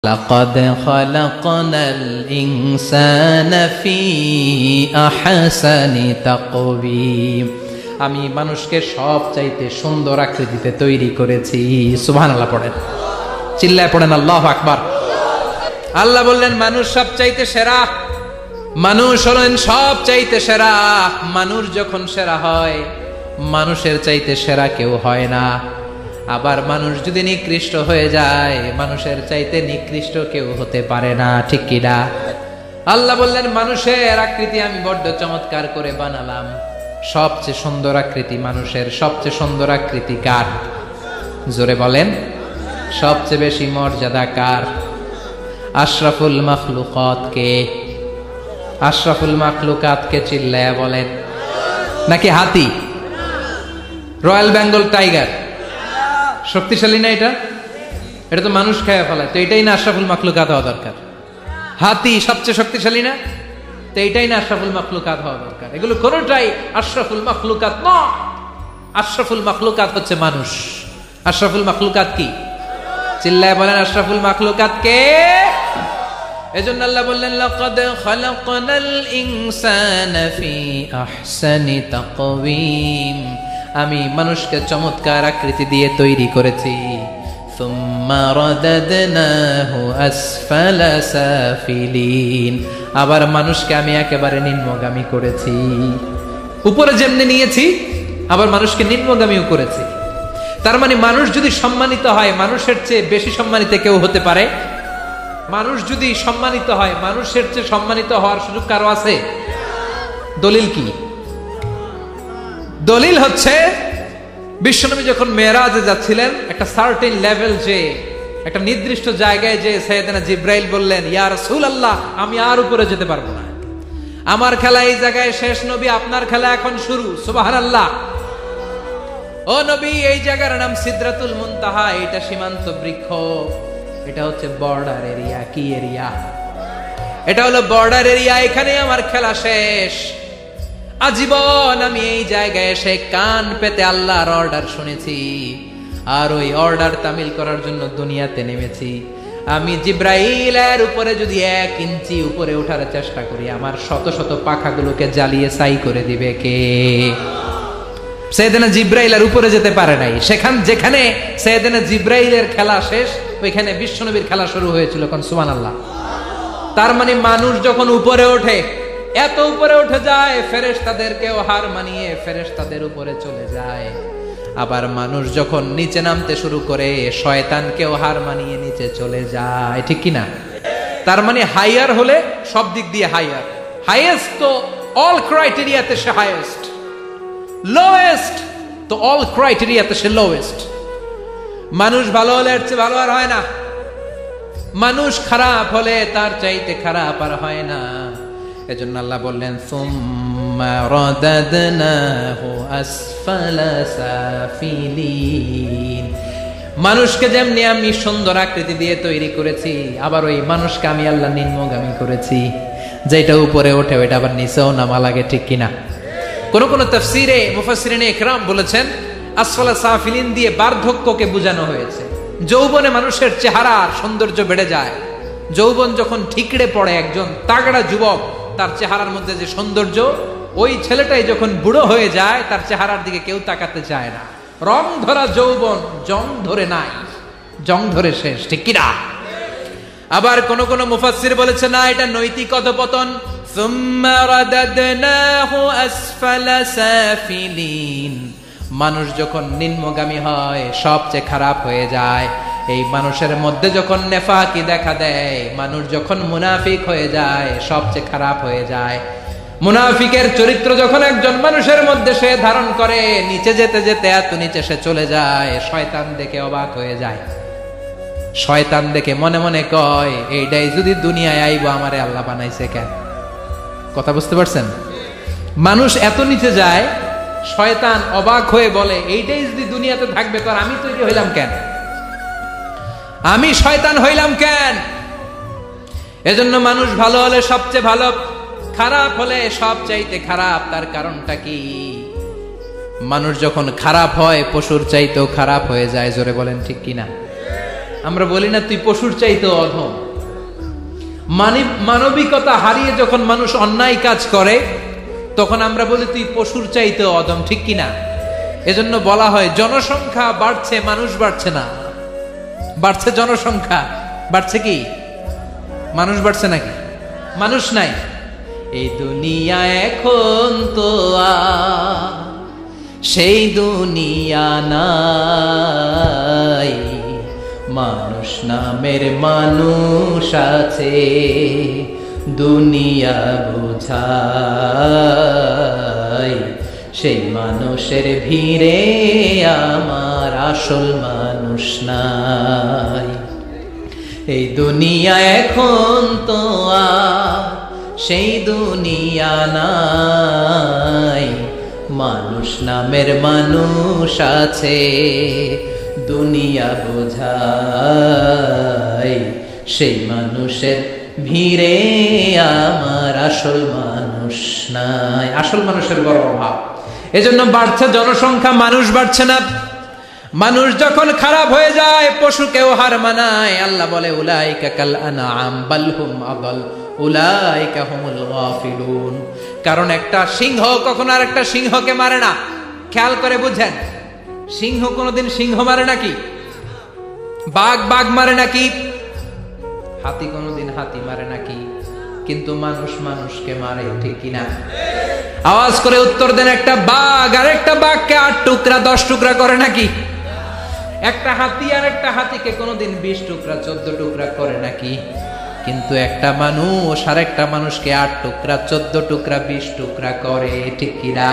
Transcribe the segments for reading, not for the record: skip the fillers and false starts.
لقد خلقنا الإنسان في أحسن تقويم আমি মানুষকে সবচাইতে সুন্দর আকৃতিতে তৈরি করেছি। সুবহানাল্লাহ পড়েন, চিল্লায় পড়েন আল্লাহু আকবার। আল্লাহ বললেন মানুষ সবচাইতে সেরা, মানুষ হলেন সবচাইতে সেরা। মানুষ যখন সেরা হয়, মানুষের চাইতে সেরা কেউ হয় না। আবার মানুষ যদি নিকৃষ্ট হয়ে যায়, মানুষের চাইতে নিকৃষ্ট কেউ হতে পারে না, ঠিক কি না? আল্লাহ বললেন মানুষের আকৃতি আমি বড্ড চমৎকার করে বানালাম। সবচেয়ে সুন্দর আকৃতি মানুষের, সবচেয়ে সুন্দর আকৃতি কার? জোরে বলেন, সবচেয়ে বেশি মর্যাদা কার? আশরাফুল মাখলুকাত কে? আশরাফুল মাখলুকাত কে? চিল্লায়া বলেন। নাকি হাতি, রয়্যাল বেঙ্গল টাইগার? শক্তিশালী না এটা? এটা তো মানুষ খেয়ে ফেলায়, তো এটাই না আশরাফুল মাখলুকাত হওয়া দরকার? হাতি সবচেয়ে শক্তিশালী না? তো এটাই না আশরাফুল মাখলুকাত হওয়া দরকার? এগুলো কোনটাই আশরাফুল মাখলুকাত না। আশরাফুল মাখলুকাত হচ্ছে মানুষ। আশরাফুল মাখলুকাত কি? চিল্লায় বলেন, আশরাফুল মাখলুকাত কে? এজন্য আল্লাহ বললেন লাকাদ খালাকনাল ইনসানা ফি আহসানি তাকওয়িম, আমি মানুষকে চমৎকার আকৃতি দিয়ে তৈরি করেছি। সুম্মা রাদাদনাহু আসফালা সাফিলিন, আবার মানুষকে আমি একেবারে নিম্নগামী করেছি। উপরে যেমনি নিয়েছি, আবার মানুষকে নিম্নগামীও করেছি। তার মানে মানুষ যদি সম্মানিত হয়, মানুষের চেয়ে বেশি সম্মানিত কেউ হতে পারে? মানুষ যদি সম্মানিত হয়, মানুষের চেয়ে সম্মানিত হওয়ার সুযোগ কারো আছে? দলিল কি? দলিল হচ্ছে বিশ্বনবী যখন মেরাজে যাচ্ছিলেন, একটা সার্টেন লেভেল, যে একটা নির্দিষ্ট জায়গায় যে সাইয়েদনা জিব্রাইল বললেন ইয়া রাসূলুল্লাহ আমি আর উপরে যেতে পারবো না, আমার খেলা এই জায়গায় শেষ, নবী আপনার খেলা এখন শুরু। সুবহানাল্লাহ। ও নবী, এই জায়গার নাম সিদরাতুল মুনতাহা, এটা সীমান্ত বৃক্ষ, এটা হচ্ছে বর্ডার এরিয়া। কি এরিয়া? এটা হলো বর্ডার এরিয়া, এখানে আমার খেলা শেষ। আজীবন আমি এই জায়গায় এসে কান পেতে আল্লাহর অর্ডার শুনেছি, আর ওই অর্ডার তামিল করার জন্য দুনিয়াতে নেমেছি। আমি জিব্রাইলের উপরে যদি 1 ইঞ্চি উপরে ওঠার চেষ্টা করি, আমার শত শত পাখাগুলোকে জ্বালিয়ে ছাই করে দিবে কে? সাইয়েদনা জিব্রাইল আর উপরে যেতে পারে নাই। যেখানে সাইয়েদনা জিব্রাইলের খেলা শেষ, ওইখানে বিশ্বনবীর খেলা শুরু হয়েছিল। কোন সুবহানাল্লাহ। তার মানে মানুষ যখন উপরে ওঠে, এত উপরে উঠে যায়, ফেরেশতাদেরকেও হার মানিয়ে ফেরেশতাদের উপরে চলে যায়। আবার মানুষ যখন নিচে নামতে শুরু করে, শয়তানকেও হার মানিয়ে নিচে চলে যায়, ঠিক কি না? তার মানে হাইয়ার হলে সব দিক দিয়ে হাইয়ার, হাইয়েস্ট তো অল ক্রাইটেরিয়াতে সে হাইয়েস্ট, লোয়েস্ট তো অল ক্রাইটেরিয়াতে সে লোয়েস্ট। মানুষ ভালো হলে এর চেয়ে ভালো আর হয় না, মানুষ খারাপ হলে তার চাইতে খারাপ আর হয় না। এজন্য আল্লাহ বললেন সুম্মা রাদাদনাহু আসফালা সাফিলিন, মানুষকে যেমনি আমি সুন্দর আকৃতি দিয়ে তৈরি করেছি, আবার ওই মানুষকে আমি আল্লাহ নিম্নগামী করেছি। যেটা উপরে ওঠে ওইটা আবার নিচেও নামা লাগে, ঠিক কিনা? কোন কোন তাফসীরে মুফাসসিরিনে ইকরাম বলেছেন আসফালা সাফিলিন দিয়ে বার্ধক্যকে বোঝানো হয়েছে। যৌবনে মানুষের চেহারার সৌন্দর্য বেড়ে যায়। যৌবন যখন ঠিকড়ে পড়ে, একজন তাগড়া যুবক, তার চেহারার মধ্যে যে সৌন্দর্য, ওই ছেলেটাই যখন বুড়ো হয়ে যায়, তার চেহারার দিকে কেউ তাকাতে চায় না। রং ধরা যৌবন জং ধরে নাই, জং ধরে শেষ, ঠিক কিনা? আবার কোন কোন মুফাসসির বলেছে না, এটা নৈতিক অধপতন। সুম্মা রাদাদনাহু আসফালা সাফিলিন, মানুষ যখন নিম্নগামী হয়, সবচেয়ে খারাপ হয়ে যায়। এই মানুষের মধ্যে যখন নেফাকি দেখা দেয়, মানুষ যখন মুনাফিক হয়ে যায়, সবচেয়ে খারাপ হয়ে যায়। মুনাফিকের চরিত্র যখন একজন মানুষের মধ্যে সে ধারণ করে, নিচে যেতে যেতে এত নিচে সে চলে যায়, শয়তান দেখে অবাক হয়ে যায়। শয়তান দেখে মনে মনে কয় এইটাই যদি দুনিয়ায় আইবো, আমারে আল্লাহ বানাইছে কেন? কথা বুঝতে পারছেন? মানুষ এত নিচে যায়, শয়তান অবাক হয়ে বলে এইটাই যদি দুনিয়াতে থাকবে, তো আমি তৈরি হইলাম কেন? আমি শয়তান হইলাম কেন? এজন্য মানুষ ভালো হলে সবচেয়ে ভালো, খারাপ হলে সবচাইতে খারাপ। তার কারণটা কি? মানুষ যখন খারাপ হয়, পশুর চাইতেও খারাপ হয়ে যায়। জোরে বলেন ঠিক কিনা? আমরা বলি না তুই পশুর চাইতে অধম। মানবিকতা হারিয়ে যখন মানুষ অন্যায় কাজ করে তখন আমরা বলি তুই পশুর চাইতে অধম, ঠিক কিনা? এজন্য বলা হয় জনসংখ্যা বাড়ছে, মানুষ বাড়ছে না। বাড়ছে জনসংখ্যা, বাড়ছে কি মানুষ? বাড়ছে নাকি? মানুষ নাই। এই দুনিয়া এখন তো সেই দুনিয়া নাই, মানুষ নামের মানুষ আছে, দুনিয়া বোঝাই, সেই মানুষের ভিড়ে আমার আসল মানুষ নাই। এই দুনিয়া এখন তো সেই দুনিয়া নাই, মানুষ নামের মানুষ আছে, দুনিয়া বোঝাই, সেই মানুষের ভিড়ে আমার আসল মানুষ নাই। আসল মানুষের বড় অভাব, এজন্য বাড়ছে জনসংখ্যা, মানুষ বাড়ছে না। মানুষ যখন খারাপ হয়ে যায় পশুকেও হার মানায়। আল্লাহ বলে উলাইকা কাল আনআম বাল হুম আদাল উলাইকা হুমুল গাফিলুন। কারণ একটা সিংহ কখনো আর একটা সিংহকে মারে না। খেয়াল করে বুঝেন, সিংহ কোনোদিন সিংহ মারে নাকি? বাঘ বাঘ মারে নাকি? হাতি কোনোদিন হাতি মারে নাকি? কিন্তু মানুষ মানুষকে মারে, ঠিক কিনা? আওয়াজ করে উত্তর দেন। একটা বাঘ আর একটা বাঘকে 8 টুকরা 10 টুকরা করে নাকি? একটা হাতি আর একটা হাতিকে কোনোদিন 20 টুকরা 14 টুকরা করে নাকি? কিন্তু একটা মানুষ আর একটা মানুষকে 8 টুকরা 14 টুকরা 20 টুকরা করে, ঠিক কিনা?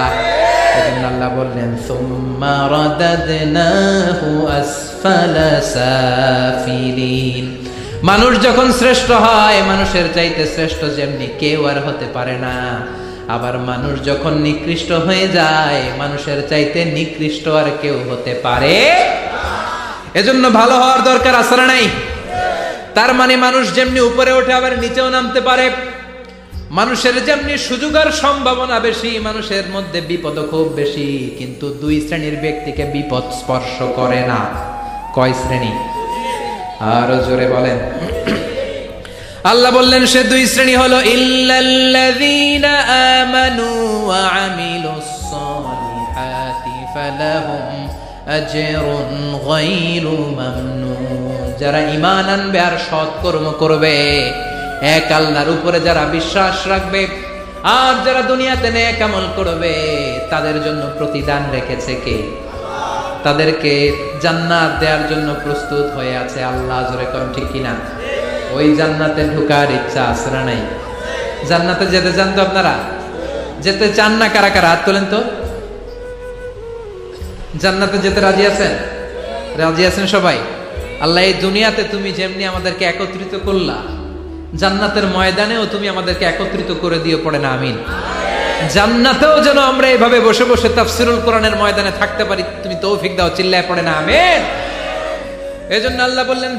এজন্য আল্লাহ বললেন সুম্মা রাদাদনাহু আসফালা সাফিলিন। মানুষ যখন শ্রেষ্ঠ হয়, মানুষের চাইতে শ্রেষ্ঠ যেমনি কেউ আর হতে পারে না, আবার মানুষ যখন নিকৃষ্ট হয়ে যায়, মানুষের চাইতে নিকৃষ্ট আর কেউ হতে পারে। এজন্য ভালো হওয়ার দরকার আছে না নাই? তার মানে মানুষ যেমনি উপরে ওঠে আবার নিচেও নামতে পারে। মানুষের যেমনি সুযোগ আর সম্ভাবনা বেশি, মানুষের মধ্যে বিপদ খুব বেশি, কিন্তু 2 শ্রেণীর ব্যক্তিকে বিপদ স্পর্শ করে না। কয় শ্রেণী? আরো জোরে বলেন। আল্লাহ বললেন সে 2 শ্রেণী হলো ইল্লাল্লাযীনা আমানু ওয়া আমিলুস সালিহাতি ফালাহুম আজরুন গায়রু মামনুন। যারা ঈমান আনবে আর সৎ কর্ম করবে, এক আল্লাহর উপরে যারা বিশ্বাস রাখবে আর যারা দুনিয়াতে নেক আমল করবে, তাদের জন্য প্রতিদান রেখেছে কে? তাদেরকে জান্নাত দেওয়ার জন্য প্রস্তুত হয়ে আছে আল্লাহ। জোরে কোন ঠিক কিনা? ওই জান্নাতে ঢোকার ইচ্ছা আছে না নাই? জান্নাতে যেতে চান তো আপনারা? যেতে চান না কারা কারা? হাত তোলেন তো। জান্নাতে যেতে রাজি আছেন? রাজি আছেন সবাই? আল্লাহ এই দুনিয়াতে তুমি যেমনি আমাদেরকে একত্রিত করলা, জান্নাতের ময়দানেও তুমি আমাদেরকে একত্রিত করে দিও, পড়ে না আমিন। জান্নাতেও যেন আমরা এভাবে বসে বসে তাফসীরুল কোরআনের ময়দানে থাকতে পারি, তুমি তৌফিক দাও, চিল্লায় পড়ে না আমিন। এজন্য আল্লাহ বললেন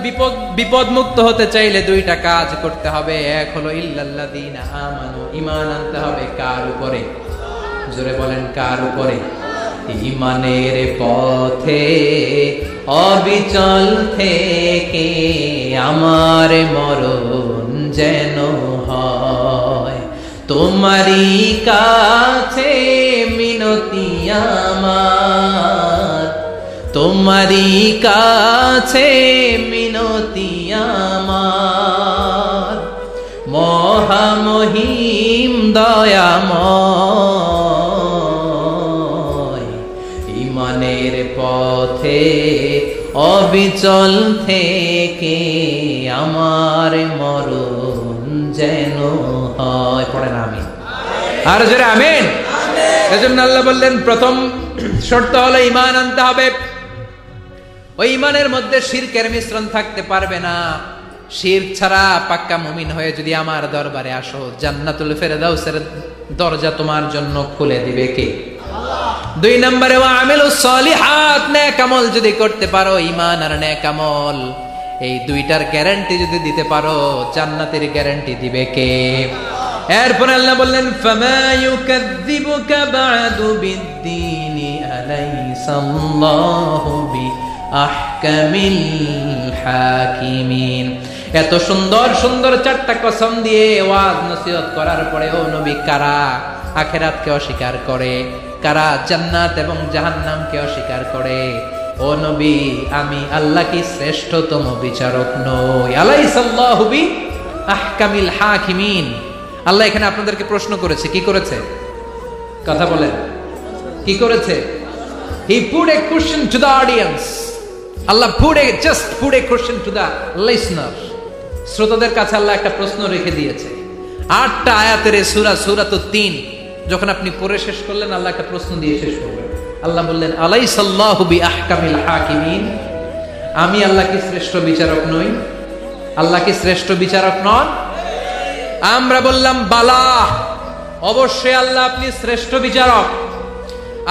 বিপদ মুক্ত হতে চাইলে 2টা কাজ করতে হবে। এক হলো ইল্লাল্লাযীনা আমানু, ঈমান আনতে হবে। কার উপরে? জোরে বলেন কার উপরে? ঈমানের পথে অবিচল থেকে আমার মরণ যেন হয়, তোমারই কাছে মিনতি আমার, তোমারই কাছে মিনতি আমার, মহামহিম দয়াময়। ঈমানের পথে অবিচল থেকে আমার মরণ যেন হয়, পড়েন আমিন। আর জোরে আমিন। এজন্য আল্লাহ বললেন প্রথম শর্ত হলো ঈমান আনতে হবে। ওই ঈমানের মধ্যে শিরকের মিশ্রণ থাকতে পারবে না। শিরক ছাড়া পাক্কা মুমিন হয়ে যদি আমার দরবারে আসো, জান্নাতুল ফেরদাউসের দরজা তোমার জন্য খুলে দিবে কে? আল্লাহ। 2 নম্বরে ওয়া আমিলুস সালিহাত, নেক আমল যদি করতে পারো, ঈমান আর নেক আমল, এই 2টার গ্যারান্টি যদি দিতে পারো, জান্নাতের গ্যারান্টি দিবে কে? এরপর আল্লাহ বললেন ফামা ইউকাযযিবুকা বা'দু বিদ্দীনি আলাইসাল্লাহু আহকামিল হাকিমিন। এত সুন্দর সুন্দর চারটা কসম দিয়ে ওয়াজ নসিহত করার পরে ও নবী, কারা আখিরাতকে অস্বীকার করে, কারা জান্নাত এবং জাহান্নামকে অস্বীকার করে? ও নবী, আমি আল্লাহ কি শ্রেষ্ঠতম বিচারক নই? আলাইসাল্লাহু বি আহকামিল হাকিমিন। আল্লাহ এখানে আপনাদেরকে প্রশ্ন করেছে, কি করেছে? কথা বলেন, কি করেছে? He put a question to the audience. Allah just put a question to the listener. শ্রোতাদের কাছে আল্লাহ একটা প্রশ্ন রেখে দিয়েছে। 8টা আয়াতের সূরা সূরাতুত তিন যখন আপনি পড়ে শেষ করলেন, আল্লাহ একটা প্রশ্ন দিয়ে শেষ করবেন। আল্লাহ বললেন, আলাইসাল্লাহু বি আহকামিল হাকিমিন। আমি আল্লাহ কি শ্রেষ্ঠ বিচারক নই? আল্লাহ কি শ্রেষ্ঠ বিচারক নন? আমরা বললাম, বালা, অবশ্যই আল্লাহ আপনি শ্রেষ্ঠ বিচারক।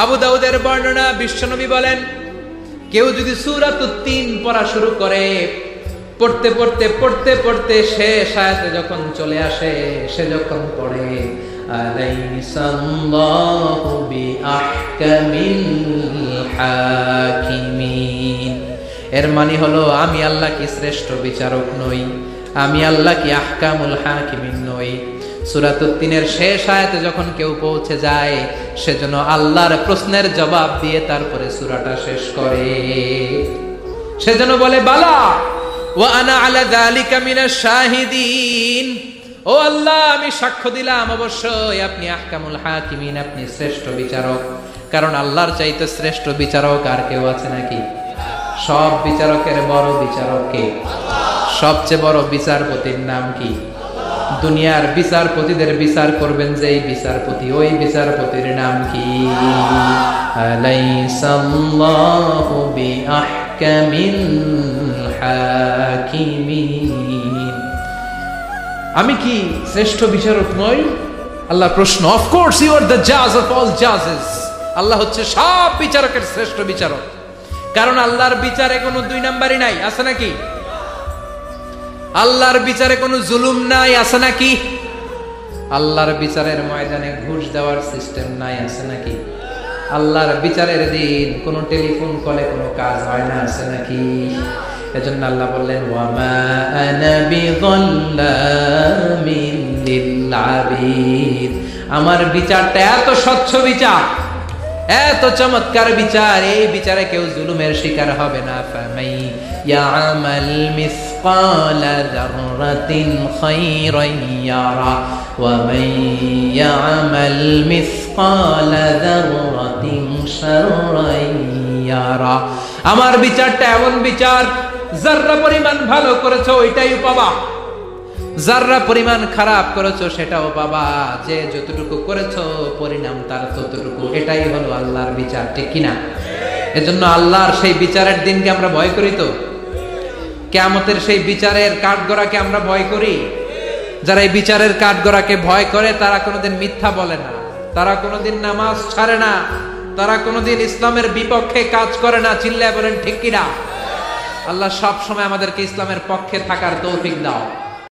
আবু দাউদের বর্ণনা, বিশ্বনবী বলেন, কেউ যদি সূরাতুত তিন পড়া শুরু করে, পড়তে পড়তে পড়তে পড়তে শেষ আয়াতে যখন চলে আসে, সে যখন পড়ে আলাইসাল্লাহু বিআহকামিল হাকিমিন, এর মানে হলো আমি আল্লাহ কি শ্রেষ্ঠ বিচারক নই? আমি আল্লাহ কি আহকামুল হাকিমিন নই? সূরাতুত তিনের শেষ আয়াতে যখন কেউ পৌঁছে যায়, সেজন্য আল্লাহর প্রশ্নের জবাব দিয়ে তারপরে সূরাটা শেষ করে। সেজন্য বলে, বালা ওয়া আনা আলা যালিকা মিনাশ শাহিদিন। ও আল্লাহ, আমি সাক্ষ্য দিলাম অবশ্যই আপনি আহকামুল হাকিমিন, আপনি শ্রেষ্ঠ বিচারক। কারণ আল্লাহর চাইতে শ্রেষ্ঠ বিচারক আর কেউ আছে নাকি? সব বিচারকের বড় বিচারক কে? সবচেয়ে বড় বিচারপতির নাম কি? দুনিয়ার বিচারপতিদের বিচার করবেন যে এই বিচারপতি, ওই বিচারপতির নাম কি? আলাইসাল্লাহু বিআহকামিল হাকিমিন। আমি কি শ্রেষ্ঠ বিচারক নই? আল্লাহ প্রশ্ন। Of course you are the জাজ অফ অল জাজেস। আল্লাহ হচ্ছে সব বিচারকের শ্রেষ্ঠ বিচারক। কারণ আল্লাহর বিচারে কোনো দুই নাম্বারই নাই, আছে নাকি? আল্লাহর বিচারে কোনো জুলুম নাই, আছে নাকি? আল্লাহর বিচারের ময়দানে ঘুষ দেওয়ার সিস্টেম নাই, আছে নাকি? আল্লাহর বিচারের দিন কোনো টেলিফোন কলে কোনো কাজ হয় না, আছে নাকি? এজন্য আল্লাহ বললেন, ওয়ামা আনা বিযাল্লামিন লিল আবিদ। আমার বিচারটা এত স্বচ্ছ বিচার, এত চমৎকার বিচার, এই বিচারে কেউ জুলুমের শিকার হবে না। ফামাই ইয়ামাল মিসকালা যাররাতিন খায়রান ইয়ারা ওয়া মান ইয়ামাল মিসকালা যাররাতিন শাররান ইয়ারা। আমার বিচারটা এমন বিচার, যাররা পরিমাণ ভালো করেছো ওইটাই পাবা, যাররা পরিমাণ খারাপ করেছো সেটাও পাবা। যে যতটুকু করেছো পরিণাম তার ততটুকু। এটাই হলো আল্লাহর বিচার, ঠিক কিনা? এজন্য আল্লাহর সেই বিচারের দিনকে আমরা ভয় করি তো? কিয়ামতের সেই বিচারের কাঠগড়াকে আমরা ভয় করি? যারা এই বিচারের কাঠগড়াকে ভয় করে তারা কোনোদিন মিথ্যা বলে না, তারা কোনোদিন নামাজ ছাড়ে না, তারা কোনোদিন ইসলামের বিপক্ষে কাজ করে না। চিল্লায় বলেন ঠিক কিনা? আল্লাহ সব সময় আমাদেরকে ইসলামের পক্ষে থাকার তৌফিক দাও।